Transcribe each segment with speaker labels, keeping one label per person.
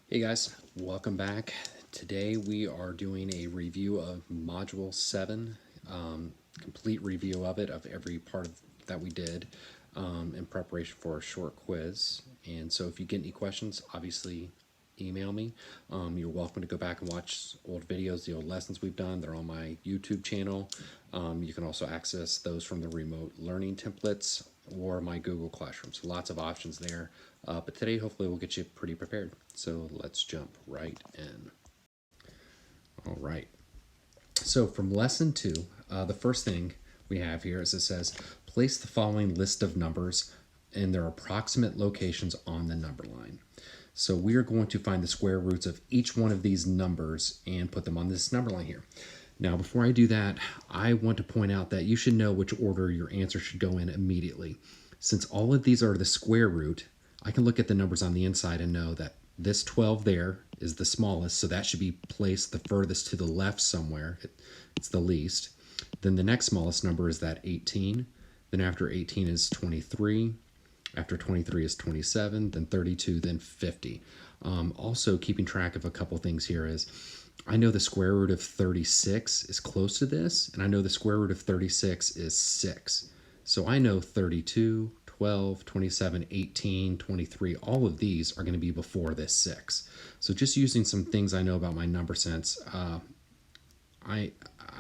Speaker 1: Hey guys, welcome back. Today we are doing a review of Module 7, complete review of it, of every part that we did in preparation for a short quiz. And so if you get any questions, obviously email me. You're welcome to go back and watch old videos, the old lessons we've done. They're on my YouTube channel. You can also access those from the remote learning templates or my Google Classroom. So lots of options there. But today, hopefully, we'll get you pretty prepared. So let's jump right in. All right. So from lesson 2, the first thing we have here is it says, place the following list of numbers in their approximate locations on the number line. So we are going to find the square roots of each one of these numbers and put them on this number line here. Now, before I do that, I want to point out that you should know which order your answer should go in immediately. Since all of these are the square root, I can look at the numbers on the inside and know that this 12 there is the smallest, so that should be placed the furthest to the left somewhere. It's the least. Then the next smallest number is that 18. Then after 18 is 23. After 23 is 27, then 32, then 50. Also, keeping track of a couple things here is I know the square root of 36 is close to this, and I know the square root of 36 is 6. So I know 32, 12, 27, 18, 23, all of these are going to be before this 6. So just using some things I know about my number sense, I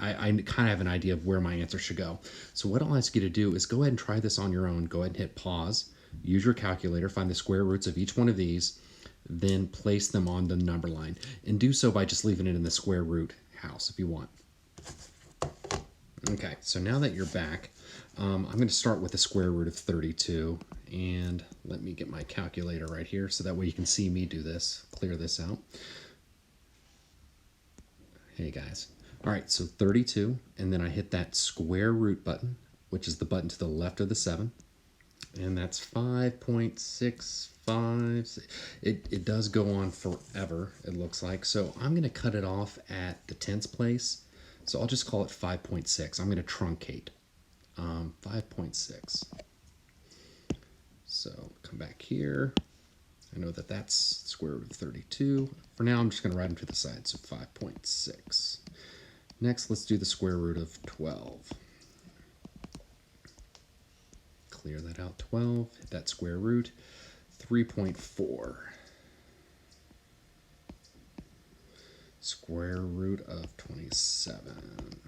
Speaker 1: kind of have an idea of where my answer should go. So what I'll ask you to do is go ahead and try this on your own. Go ahead and hit pause, use your calculator, find the square roots of each one of these, then place them on the number line. And do so by just leaving it in the square root house if you want. Okay, so now that you're back, I'm going to start with the square root of 32. And let me get my calculator right here so that way you can see me do this, clear this out. Hey guys. All right, so 32, and then I hit that square root button, which is the button to the left of the 7, and that's 5.65. It does go on forever, it looks like, so I'm going to cut it off at the tens place, so I'll just call it 5.6. I'm going to truncate 5.6. So come back here. I know that that's square root of 32. For now, I'm just going to write them to the side, so 5.6. Next, let's do the square root of 12. Clear that out, 12. Hit that square root, 3.4. Square root of 27.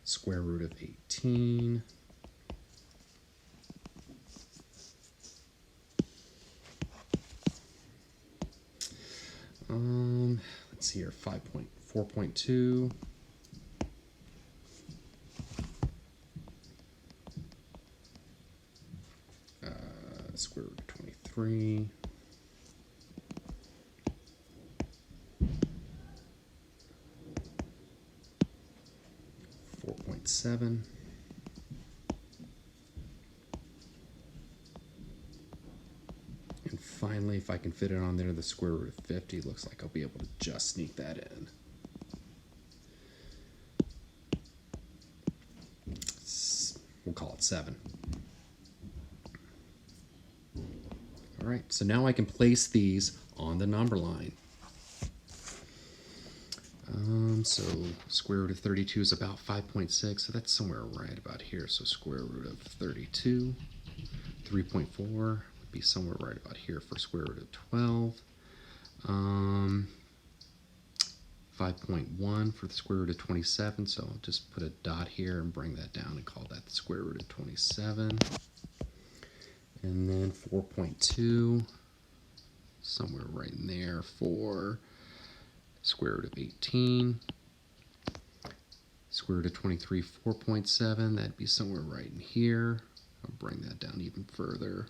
Speaker 1: Square root of 18. Let's see here, 4.2. Square root of 23. .7. And finally, if I can fit it on there, the square root of 50. Looks like I'll be able to just sneak that in. We'll call it 7. All right, so now I can place these on the number line. So square root of 32 is about 5.6, so that's somewhere right about here. So square root of 32, 3.4 would be somewhere right about here for square root of 12. 5.1 for the square root of 27, so I'll just put a dot here and bring that down and call that the square root of 27. And then 4.2, somewhere right in there for square root of 18. Square root of 23, 4.7, that'd be somewhere right in here. I'll bring that down even further.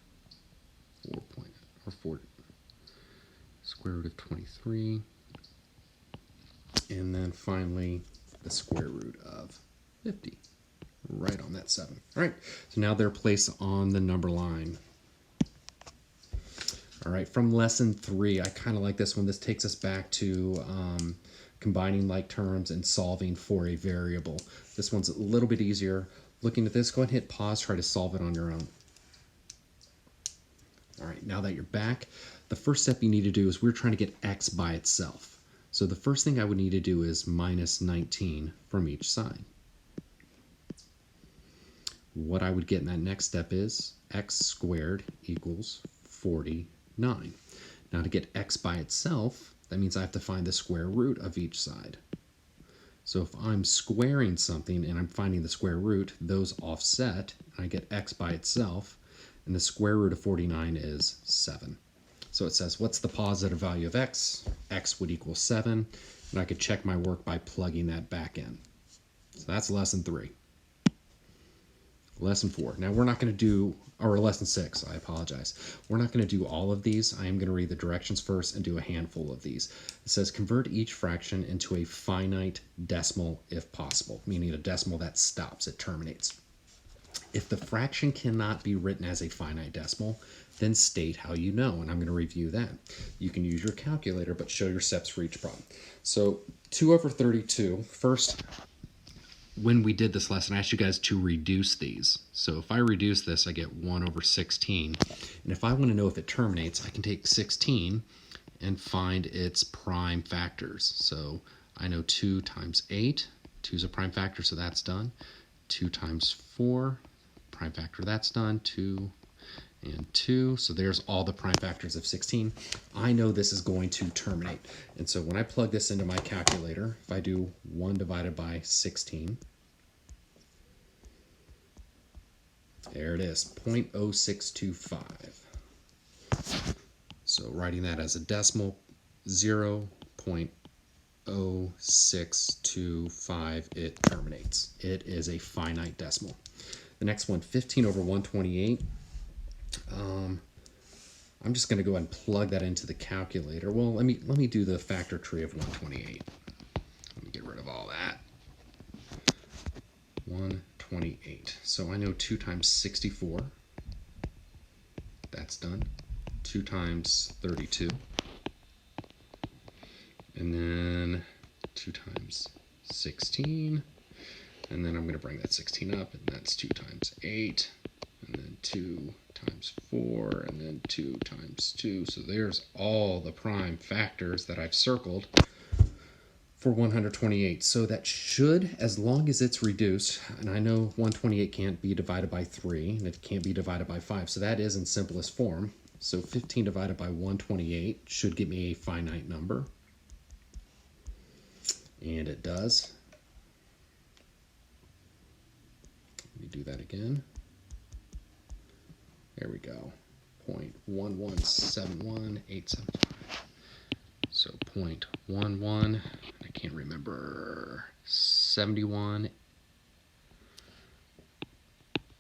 Speaker 1: 4, square root of 23. And then finally, the square root of 50, right on that 7. All right, so now they're placed on the number line. All right, from lesson 3, I kind of like this one. This takes us back to combining like terms, and solving for a variable. This one's a little bit easier. Looking at this, go ahead and hit pause, try to solve it on your own. All right, now that you're back, the first step you need to do is we're trying to get x by itself. So the first thing I would need to do is minus 19 from each side. What I would get in that next step is x squared equals 49. Now to get x by itself, that means I have to find the square root of each side. So if I'm squaring something and I'm finding the square root, those offset, and I get x by itself, and the square root of 49 is 7. So it says, what's the positive value of x? X would equal 7, and I could check my work by plugging that back in. So that's lesson 3. Lesson 4. Now we're not going to do, or lesson 6, I apologize. We're not going to do all of these. I am going to read the directions first and do a handful of these. It says convert each fraction into a finite decimal if possible, meaning a decimal that stops, it terminates. If the fraction cannot be written as a finite decimal, then state how you know, and I'm going to review that. You can use your calculator, but show your steps for each problem. So 2 over 32, first, when we did this lesson, I asked you guys to reduce these. So if I reduce this, I get 1 over 16. And if I want to know if it terminates, I can take 16 and find its prime factors. So I know 2 times 8, 2 is a prime factor, so that's done. 2 times 4, prime factor, that's done. 2 and 2, so there's all the prime factors of 16. I know this is going to terminate. And so when I plug this into my calculator, if I do 1 divided by 16, there it is, 0.0625. So writing that as a decimal, 0.0625, it terminates. It is a finite decimal. The next one, 15 over 128. I'm just going to go ahead and plug that into the calculator. Well, let me do the factor tree of 128. Let me get rid of all that. 128. So I know 2 times 64. That's done. 2 times 32. And then 2 times 16. And then I'm going to bring that 16 up, and that's 2 times 8. And then 2 times 4, and then 2 times 2. So there's all the prime factors that I've circled for 128. So that should, as long as it's reduced, and I know 128 can't be divided by 3, and it can't be divided by 5, so that is in simplest form. So 15 divided by 128 should give me a finite number. And it does. Let me do that again. There we go, 0.1171875. So 0.11, I can't remember, 71,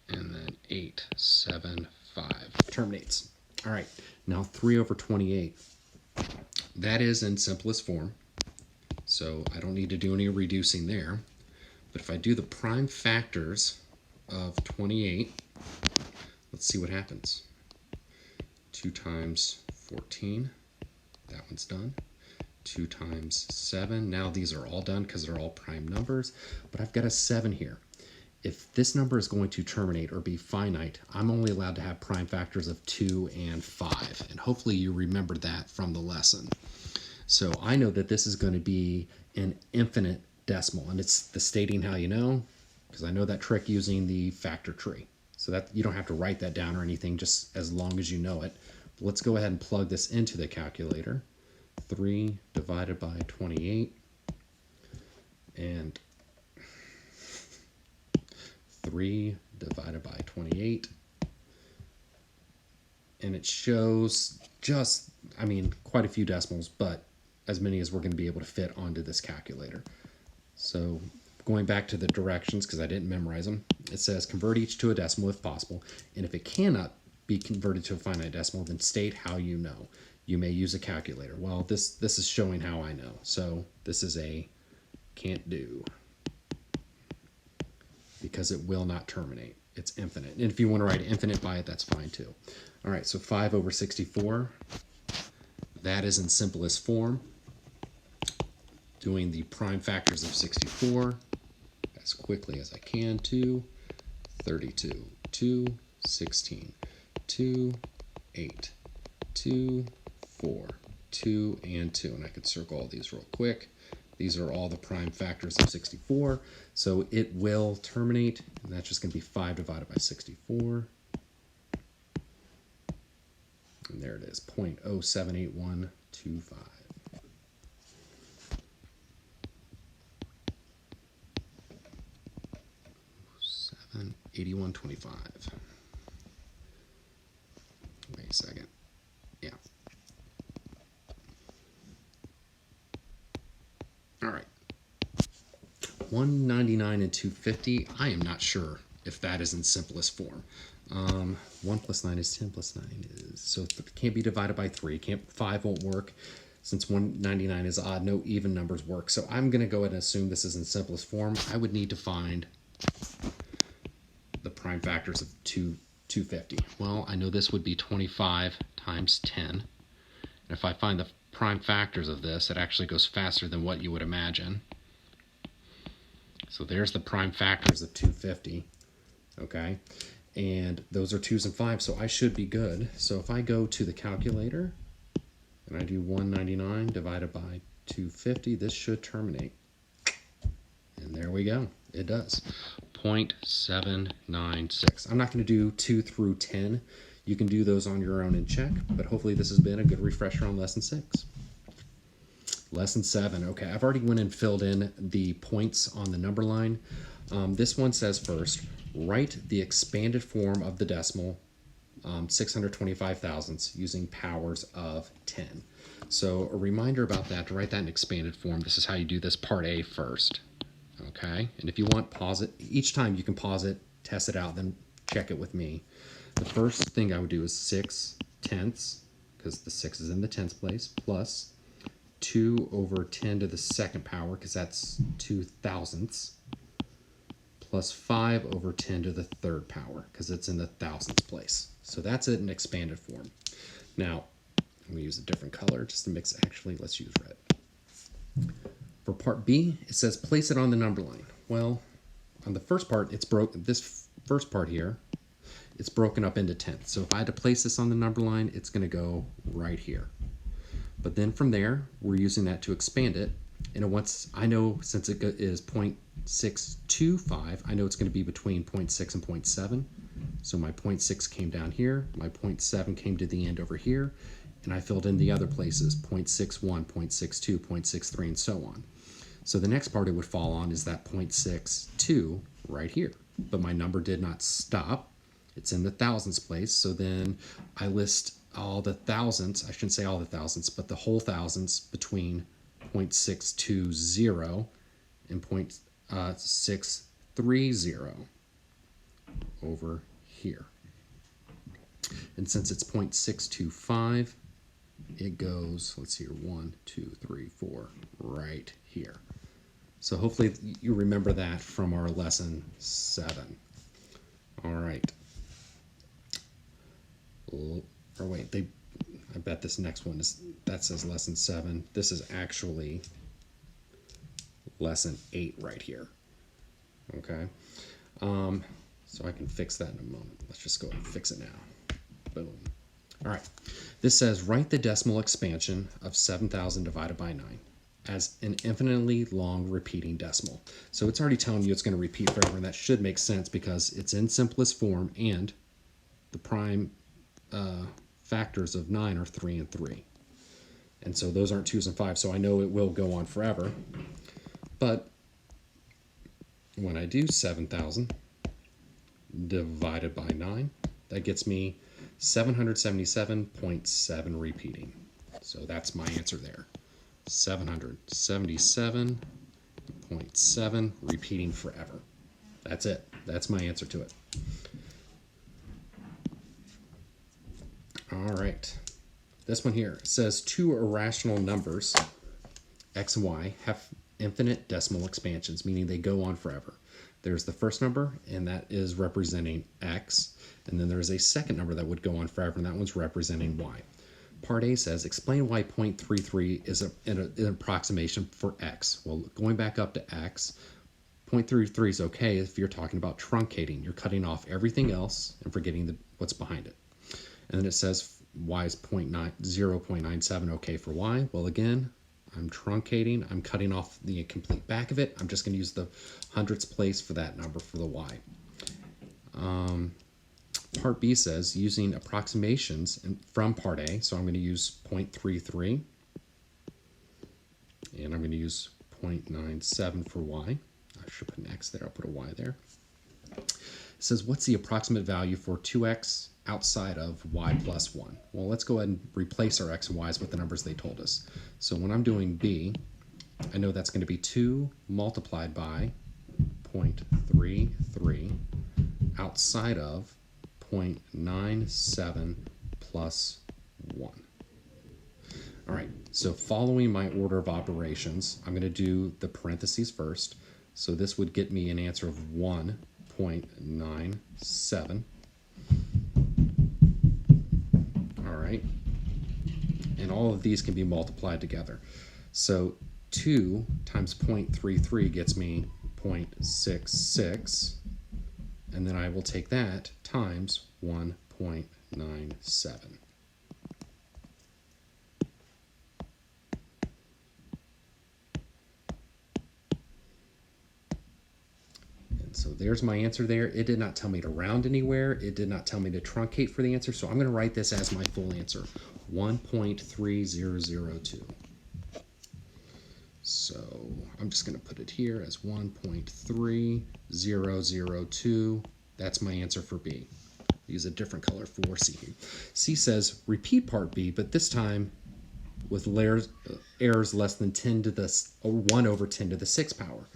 Speaker 1: and then 875. Terminates. All right, now 3 over 28. That is in simplest form, so I don't need to do any reducing there. But if I do the prime factors of 28, let's see what happens. 2 times 14, that one's done. 2 times 7, now these are all done because they're all prime numbers, but I've got a 7 here. If this number is going to terminate or be finite, I'm only allowed to have prime factors of 2 and 5, and hopefully you remember that from the lesson. So I know that this is going to be an infinite decimal, and it's the stating how you know, because I know that trick using the factor tree. So that you don't have to write that down or anything, just as long as you know it. But let's go ahead and plug this into the calculator. 3 divided by 28, and 3 divided by 28, and it shows just, I mean, quite a few decimals, but as many as we're going to be able to fit onto this calculator. So going back to the directions, because I didn't memorize them, it says convert each to a decimal if possible, and if it cannot be converted to a finite decimal, then state how you know. You may use a calculator. Well, this is showing how I know. So this is a can't do, because it will not terminate. It's infinite. And if you want to write infinite by it, that's fine too. All right, so 5 over 64. That is in simplest form. doing the prime factors of 64 as quickly as I can. 2, 32, 2, 16, 2, 8, 2, 4, 2, and 2. And I could circle all these real quick. These are all the prime factors of 64. So it will terminate, and that's just going to be 5 divided by 64. And there it is, 0.078125. 8125. Wait a second. Yeah. All right. 199 and 250. I am not sure if that is in simplest form. 1 plus 9 is 10 plus 9 is, so it can't be divided by 3. 5 won't work. Since 199 is odd, no even numbers work. So I'm going to go ahead and assume this is in simplest form. I would need to find the prime factors of 250. Well, I know this would be 25 times 10. And if I find the prime factors of this, it actually goes faster than what you would imagine. So there's the prime factors of 250. Okay, and those are 2s and 5s, so I should be good. So if I go to the calculator and I do 199 divided by 250, this should terminate. And there we go. It does. 0.796. I'm not going to do 2 through 10. You can do those on your own and check, but hopefully this has been a good refresher on lesson 6. Lesson 7. Okay, I've already went and filled in the points on the number line. This one says first, write the expanded form of the decimal 625 thousandths using powers of 10. So a reminder about that, to write that in expanded form, this is how you do this part A first. Okay, and if you want, pause it. Each time you can pause it, test it out, then check it with me. The first thing I would do is 6 tenths, because the 6 is in the tenths place, plus 2 over 10 to the second power, because that's 2 thousandths, plus 5 over 10 to the third power, because it's in the thousandths place. So that's it in expanded form. Now, I'm going to use a different color just to mix. Actually, let's use red. For part B, it says place it on the number line. Well, on the first part, it's broken. This first part here, it's broken up into tenths. So if I had to place this on the number line, it's going to go right here. But then from there, we're using that to expand it. And once I know, since it is 0.625, I know it's going to be between 0.6 and 0.7. So my 0.6 came down here, my 0.7 came to the end over here, and I filled in the other places, 0.61, 0.62, 0.63, and so on. So the next part it would fall on is that 0.62 right here. But my number did not stop. It's in the thousandths place, so then I list all the thousandths, I shouldn't say all the thousandths, but the whole thousandths between 0.620 and 0.630 over here. And since it's 0.625, it goes, let's see here, 1, 2, 3, 4, right here. So hopefully you remember that from our lesson 7. All right. Or wait, I bet this next one that says lesson 7. This is actually lesson 8 right here. Okay. So I can fix that in a moment. Let's just go ahead and fix it now. Boom. All right. This says write the decimal expansion of 7,000 divided by 9 as an infinitely long repeating decimal. So it's already telling you it's going to repeat forever, and that should make sense because it's in simplest form and the prime factors of 9 are 3 and 3. And so those aren't 2s and 5s, so I know it will go on forever. But when I do 7,000 divided by 9, that gets me 777.7 repeating. So that's my answer there. 777.7 repeating forever. That's it. That's my answer to it. All right. This one here says two irrational numbers, x and y, have infinite decimal expansions, meaning they go on forever. There's the first number, and that is representing x. And then there's a second number that would go on forever, and that one's representing y. Part A says, explain why 0.33 is an approximation for x. Well, going back up to x, 0.33 is okay if you're talking about truncating. You're cutting off everything else and forgetting what's behind it. And then it says, y is 0.97 okay for y? Well, again, I'm truncating. I'm cutting off the complete back of it. I'm just going to use the hundredths place for that number for the y. Part B says, using approximations from Part A, so I'm going to use 0.33, and I'm going to use 0.97 for y. I should put an x there. I'll put a y there. It says, what's the approximate value for 2x outside of y plus 1? Well, let's go ahead and replace our x and y's with the numbers they told us. So when I'm doing B, I know that's going to be 2 multiplied by 0.33 outside of 0.97 plus 1. All right, so following my order of operations, I'm going to do the parentheses first. So this would get me an answer of 1.97. All right, and all of these can be multiplied together. So 2 times 0.33 gets me 0.66. And then I will take that times 1.97. And so there's my answer there. It did not tell me to round anywhere. It did not tell me to truncate for the answer. So I'm going to write this as my full answer, 1.3002. So I'm just going to put it here as 1.3002. That's my answer for B. Use a different color for C. C says repeat part B, but this time with errors less than 10 to the 1 over 10 to the 6 power.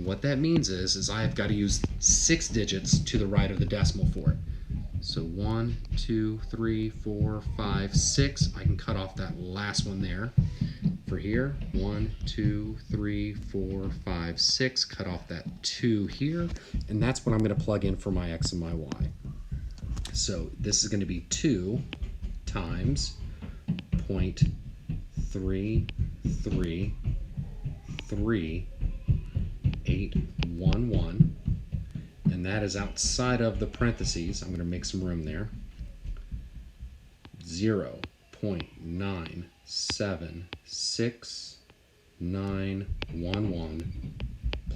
Speaker 1: What that means is I've got to use 6 digits to the right of the decimal for it. So 1, 2, 3, 4, 5, 6. I can cut off that last one there. For here, 1, 2, 3, 4, 5, 6. Cut off that 2 here, and that's what I'm going to plug in for my x and my y. So this is going to be 2 times 0.3338811, and that is outside of the parentheses. I'm going to make some room there. 0.9766911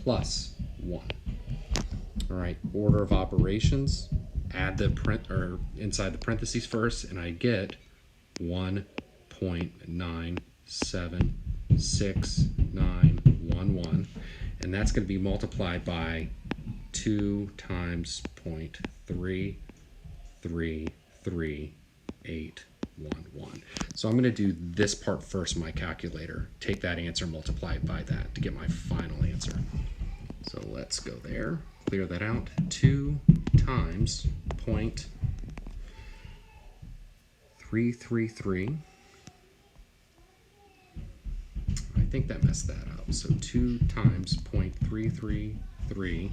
Speaker 1: plus 1. All right, order of operations. Add the inside the parentheses first, and I get 1.9766911, and that's going to be multiplied by 2 times 0.3338811. So I'm going to do this part first in my calculator. Take that answer, multiply it by that to get my final answer. So let's go there. Clear that out. 2 times 0.333. I think that messed that up. So 2 times 0.333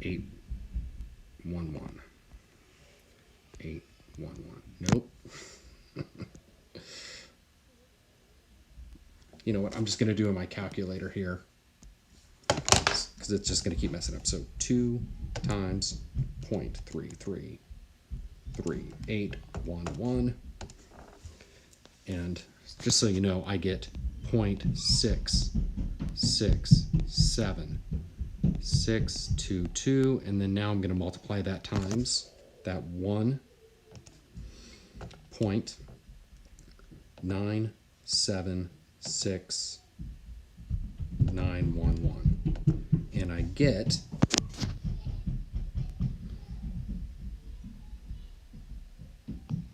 Speaker 1: 811. 811. Nope. You know what? I'm just going to do it in my calculator here because it's just going to keep messing up. So 2 times 0.3338811. And just so you know, I get 0.667622, and then now I'm going to multiply that times that 1.9766911, and I get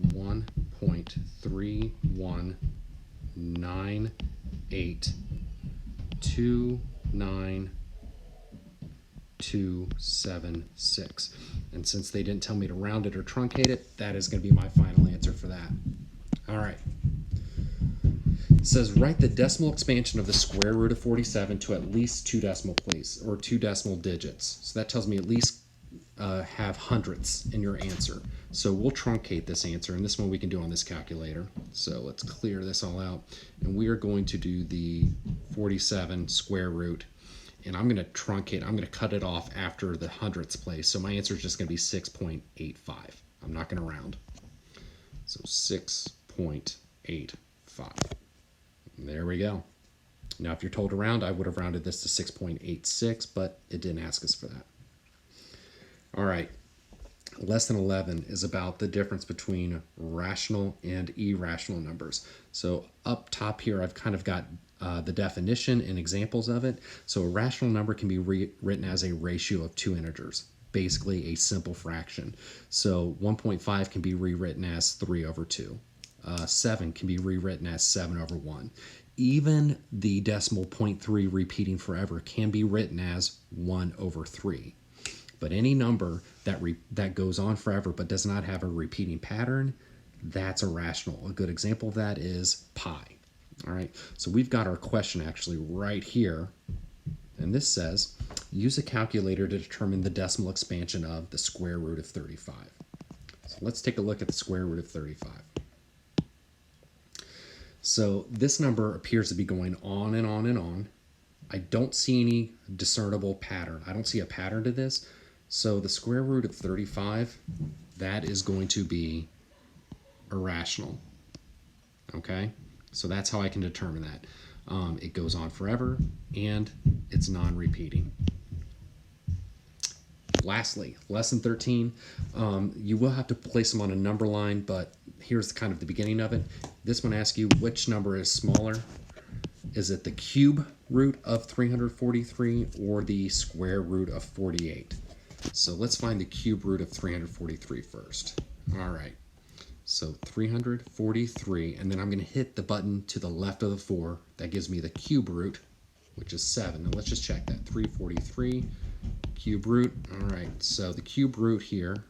Speaker 1: 1.31982926. And since they didn't tell me to round it or truncate it, that is going to be my final answer for that. All right. It says write the decimal expansion of the square root of 47 to at least 2 decimal places or 2 decimal digits. So that tells me at least have hundredths in your answer. So we'll truncate this answer, and this one we can do on this calculator. So let's clear this all out, and we are going to do the 47 square root, and I'm going to truncate. I'm going to cut it off after the hundredths place. So my answer is just going to be 6.85. I'm not going to round. So 6.85. There we go. Now, if you're told to round, I would have rounded this to 6.86, but it didn't ask us for that. All right. Less than 11 is about the difference between rational and irrational numbers. So up top here, I've kind of got the definition and examples of it. So a rational number can be written as a ratio of two integers, basically a simple fraction. So 1.5 can be rewritten as 3 over 2. 7 can be rewritten as 7 over 1. Even the decimal 0.3 repeating forever can be written as 1 over 3. But any number that goes on forever but does not have a repeating pattern, that's irrational. A good example of that is pi. All right, so we've got our question actually right here. And this says, use a calculator to determine the decimal expansion of the square root of 35. So let's take a look at the square root of 35. So this number appears to be going on and on and on. I don't see any discernible pattern. I don't see a pattern to this. So the square root of 35, that is going to be irrational. Okay, so that's how I can determine that. It goes on forever and it's non-repeating. Lastly, lesson 13, you will have to place them on a number line, but here's kind of the beginning of it. This one asks you which number is smaller. Is it the cube root of 343 or the square root of 48? So let's find the cube root of 343 first. All right, so 343, and then I'm going to hit the button to the left of the 4. That gives me the cube root, which is 7. Now let's just check that. 343 cube root. All right, so the cube root here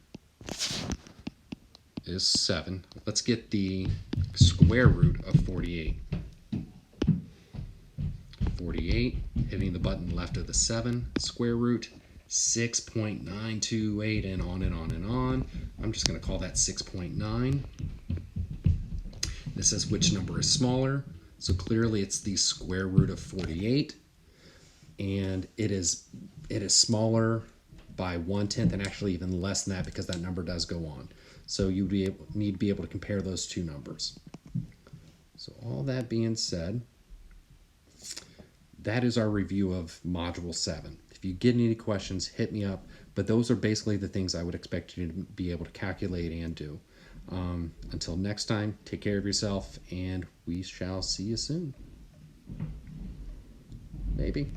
Speaker 1: is 7. Let's get the square root of 48. 48, hitting the button left of the 7, square root, 6.928, and on and on and on. I'm just going to call that 6.9. This says which number is smaller. So clearly it's the square root of 48. And it is smaller by 1/10, and actually even less than that because that number does go on. So you need to be able to compare those two numbers. So all that being said, that is our review of Module 7. If you get any questions, hit me up. But those are basically the things I would expect you to be able to calculate and do. Until next time, take care of yourself, and we shall see you soon. Maybe.